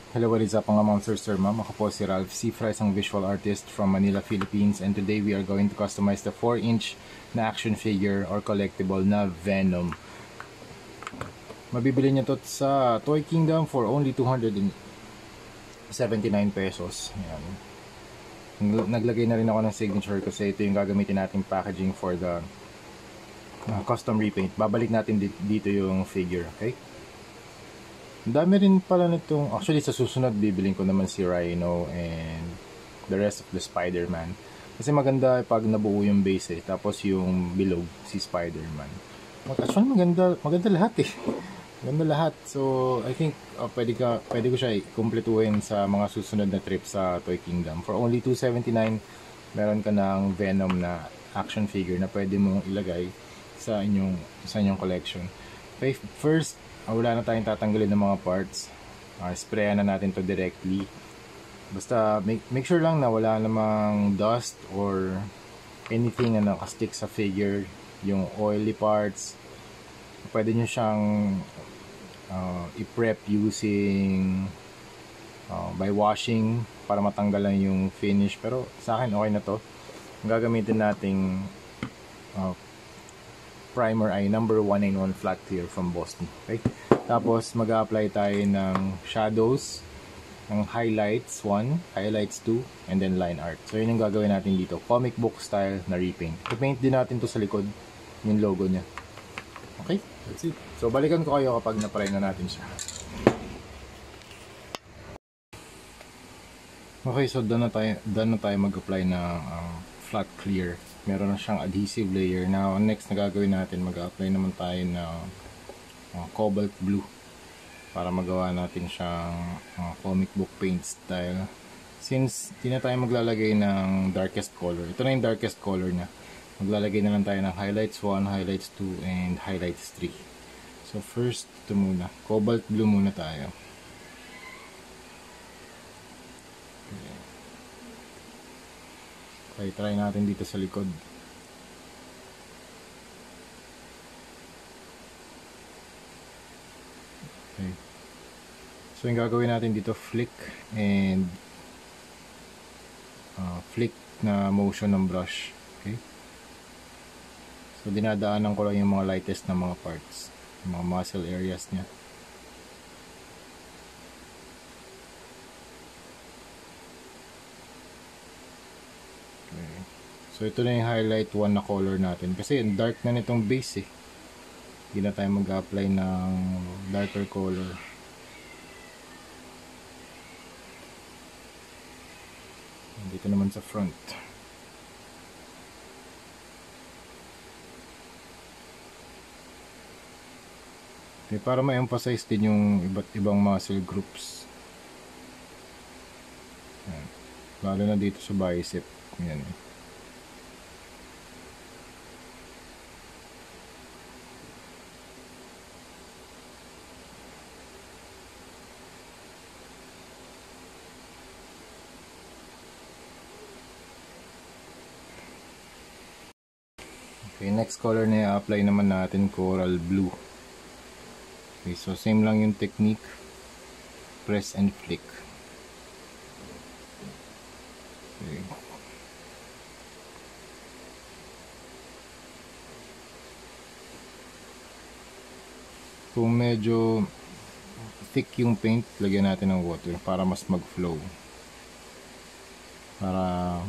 Hello, what is up mga ma'am, sir, ma'am? Ako po si Ralph C. Fry, isang visual artist from Manila, Philippines. And today we are going to customize the 4-inch na action figure or collectible na Venom. Mabibili niyo to sa Toy Kingdom for only 279 pesos. Ayan. Naglagay na rin ako ng signature kasi ito yung gagamitin nating packaging for the custom repaint. Babalik natin dito yung figure, okay? Ang dami rin pala nitong, actually sa susunod bibiling ko naman si Rhino and the rest of the Spider-Man. Kasi maganda pag nabuo yung base tapos yung bilog si Spider-Man. Actually maganda lahat eh. Maganda lahat. So I think pwede ko siya kumpletuhin sa mga susunod na trip sa Toy Kingdom. For only 279, meron ka ng Venom na action figure na pwede mong ilagay sa inyong collection. Okay, first, wala na tayong tatanggalin ng mga parts. Sprayan na natin to directly. Basta make sure lang na wala namang dust or anything na nakastick sa figure. Yung oily parts, pwede nyo siyang i-prep using by washing para matanggal lang yung finish. Pero sa akin okay na to. Ang gagamitin nating primer ay number 191 flat clear from Boston. Okay? Tapos mag-a-apply tayo ng shadows, ng highlights 1, highlights 2, and then line art. So yun yung gagawin natin dito. Comic book style na repaint. I-paint din natin to sa likod, yung logo niya. Okay? That's it. So balikan ko kayo kapag na-apply na natin siya. Okay, so done na tayo mag-apply ng flat clear. Meron na siyang adhesive layer. Now, next na gagawin natin, mag-apply naman tayo ng cobalt blue para magawa natin siyang comic book paint style. Since di na tayo maglalagay ng darkest color, ito na yung darkest color na. Maglalagay na lang tayo ng highlights 1, highlights 2, and highlights 3. So first, ito muna. Cobalt blue muna tayo. Okay, try natin dito sa likod. Okay. So yung gagawin natin dito, flick and flick na motion ng brush. Okay. So dinadaanan ko lang yung mga lightest na mga parts, yung mga muscle areas niya. So ito na yung highlight 1 na color natin. Kasi dark na nitong base eh. Hindi na tayo mag-apply ng darker color. Dito naman sa front. Okay, para ma-emphasize din yung iba't ibang muscle groups. Yan. Lalo na dito sa bicep. Yan eh. Okay, next color na i-apply naman natin, coral blue. Okay, so same lang yung technique. Press and flick. Okay. Kung medyo thick yung paint, lagyan natin ng water para mas mag-flow. Para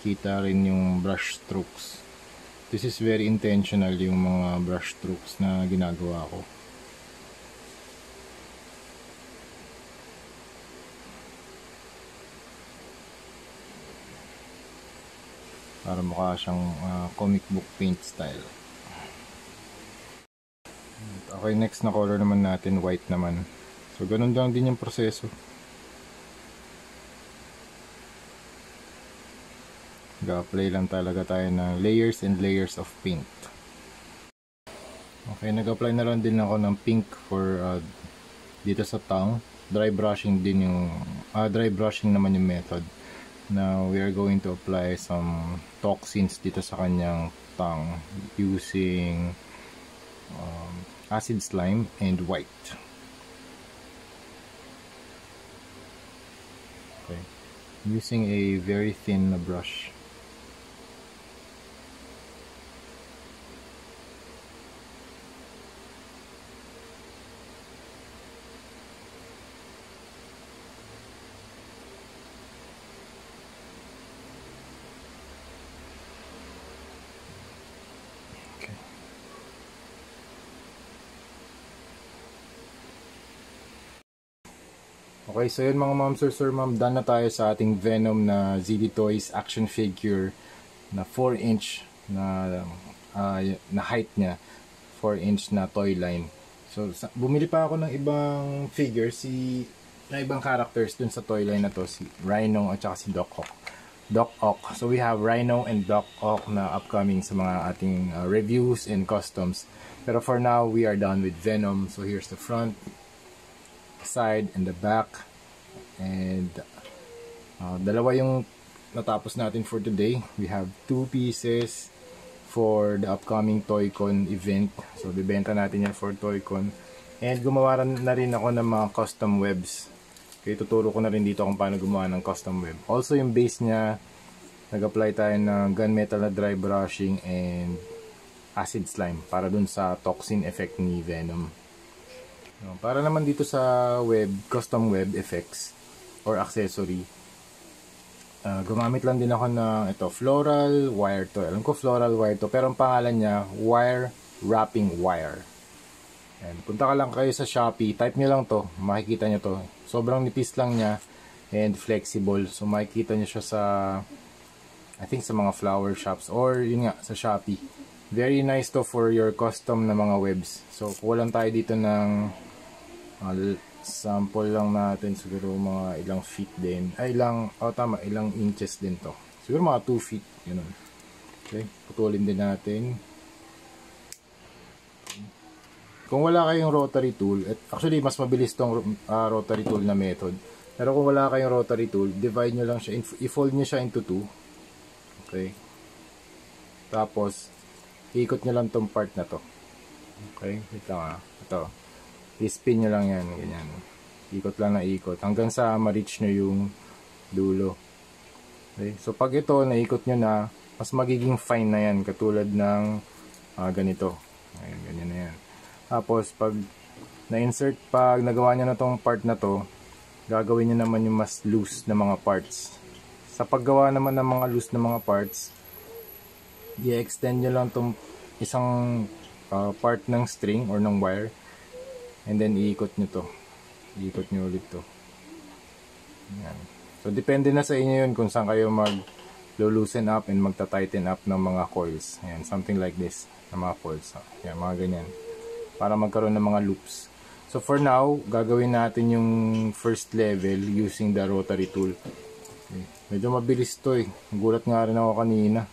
kita rin yung brush strokes. This is very intentional yung mga brush strokes na ginagawa ko. Para mukha siyang comic book paint style. Okay, next na color naman natin, white naman. So ganun lang din yung proseso. Nag-apply lang talaga tayo ng layers and layers of paint. Okay, nag-apply na lang din ako ng pink for dito sa tongue. Dry brushing din yung dry brushing naman yung method. Now we are going to apply some toxins dito sa kanyang tongue using acid slime and white. Okay. I'm using a very thin brush. Okay, so yun mga ma'am, sir, ma'am, done na tayo sa ating Venom na ZD Toys action figure na 4-inch na height niya, 4-inch na toy line. So, bumili pa ako ng ibang figures, na ibang characters dun sa toy line na to, si Rhino at saka si Doc Ock. So, we have Rhino and Doc Ock na upcoming sa mga ating reviews and customs. Pero for now, we are done with Venom. So, here's the front, side, and the back. And dalawa yung natapos natin for today. We have 2 pieces for the upcoming ToyCon event. So bibenta natin yan for ToyCon. And gumawa na rin ako ng mga custom webs. Okay, tuturo ko na rin dito kung paano gumawa ng custom web. Also yung base niya, nag-apply tayo ng gunmetal na dry brushing and acid slime para dun sa toxin effect ni Venom. Para naman dito sa web, custom web effects or accessory, gumamit lang din ako ng ito, floral wire to. Alam ko floral wire to, pero ang pangalan niya, wire wrapping wire. And punta ka lang kayo sa Shopee, type nyo lang to, makikita nyo to. Sobrang nipis lang niya and flexible. So makikita nyo siya sa, I think sa mga flower shops or yun nga, sa Shopee. Very nice to for your custom na mga webs. So kuha lang tayo dito ng sample lang natin, siguro mga ilang feet din, ilang inches din to, siguro mga 2 feet, yun. Okay, putulin din natin. Kung wala kayong rotary tool, actually mas mabilis tong rotary tool na method, pero kung wala kayong rotary tool, divide nyo lang siya, i-fold nyo siya into 2. Okay, tapos ikot nyo lang tong part na to. Okay, wait lang ito, i-spin nyo lang yan, ganyan. Ikot lang na ikot hanggang sa ma-reach nyo yung dulo. Okay? So pag ito, naikot nyo na, mas magiging fine na yan, katulad ng ganito. Ayan, ganyan na yan. Tapos pag na-insert, pag nagawa nyo na tong part na to, gagawin nyo naman yung mas loose na mga parts. Sa paggawa naman ng mga loose na mga parts, i-extend nyo lang tong isang part ng string or ng wire, and then iikot nyo to. Iikot nyo ulit to. Yan. So depende na sa inyo yun kung saan kayo mag-loosen up and magta-tighten up ng mga coils. Ayan, something like this, na mga coils. Yan, mga ganyan. Para magkaroon ng mga loops. So for now, gagawin natin yung first level using the rotary tool. Okay. Medyo mabilis to eh. Nagulat nga rin ako kanina.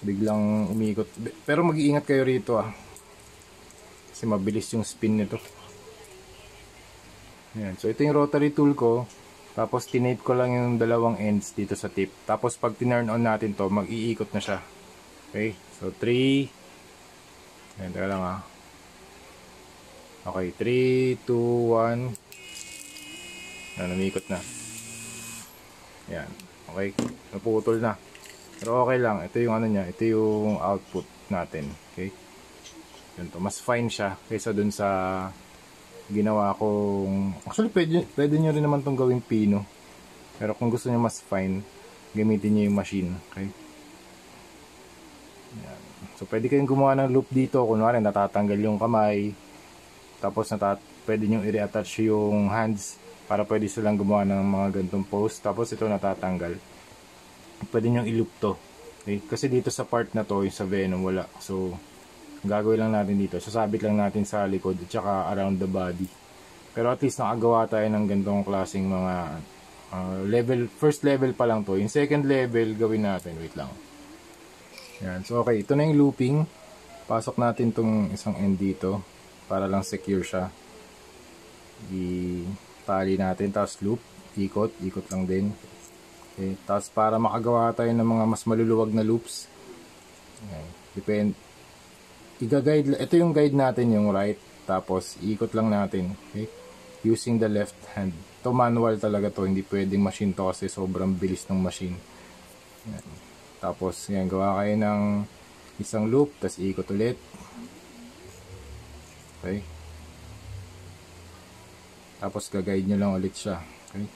Biglang umiikot. Pero mag-iingat kayo rito kasi mabilis yung spin nito. Ayan. So ito yung rotary tool ko. Tapos tinape ko lang yung dalawang ends dito sa tip. Tapos pag tinurn on natin to, mag-iikot na siya. Okay. So 3. Ayan, teka lang Okay, 3, 2, 1. Ayan, umiikot na. Ayan. Okay. Naputol na. Pero okay lang. Ito yung ano niya. Ito yung output natin. Okay. Ganito. Mas fine siya kaysa dun sa ginawa kong... Actually, pwede nyo rin naman itong gawing pino. Pero kung gusto nyo mas fine, gamitin nyo yung machine. Okay. Ayan. So, pwede kayong gumawa ng loop dito. Kunwari, natatanggal yung kamay. Tapos, pwede nyo i-reattach yung hands para pwede silang gumawa ng mga gantong pose. Tapos, ito natatanggal. Pwede nyo i-loop to. Okay? Kasi dito sa part na to, yung sa Venom, wala. So, gagawin lang natin dito. Sasabit lang natin sa likod at saka around the body. Pero at least nakagawa tayo ng gantong klaseng mga level. First level pa lang to. Yung second level, gawin natin. Wait lang. Yan. So, okay. Ito na yung looping. Pasok natin tong isang end dito para lang secure siya. I-tali natin. Tapos loop. Ikot. Ikot lang din. Okay. Tapos para makagawa tayo ng mga mas maluluwag na loops. Depende. Ito yung guide natin, yung right. Tapos ikot lang natin. Okay. using the left hand. To manual talaga to, hindi pwedeng machine to kasi sobrang bilis ng machine. Yan. Tapos yan, gawa kayo ng isang loop, tapos ikot ulit. Okay. Tapos gaguide nyo lang ulit siya. Okay.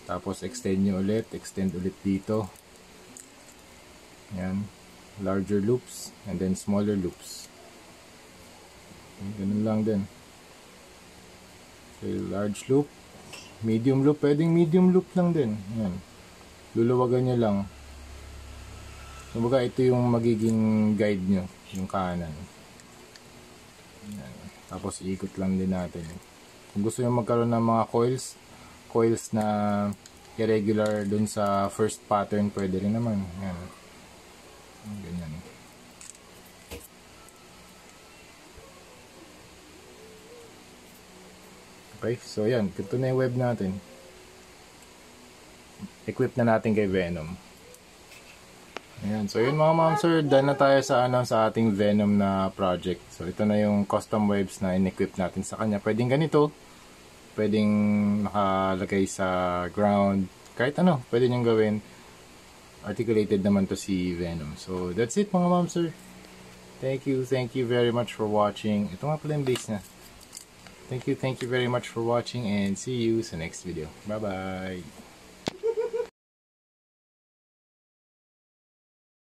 Tapos extend nyo ulit, extend ulit dito. Yan. Larger loops and then smaller loops. Okay, ganun lang din. Okay, large loop, medium loop, pwedeng medium loop lang din. Yan. Luluwagan nyo lang. Kumbaga ito yung magiging guide nyo, yung kanan. Yan. Tapos ikot lang din natin. Kung gusto nyo magkaroon ng mga coils na irregular dun sa first pattern, pwede rin naman. Yan. Ganyan. Okay, so yan, ito na yung web natin. Equip na natin kay Venom. Ayan, so yun mga ma'am sir, done na tayo sa sa ating Venom na project. So ito na yung custom webs na in-equip natin sa kanya. Pwedeng ganito, pwedeng nakalagay sa ground, kahit ano, pwede niyong gawin. Articulated naman to si Venom. So that's it mga ma'am sir. Thank you very much for watching. Ito nga pala yung base na. Thank you very much for watching and see you sa next video. Bye bye.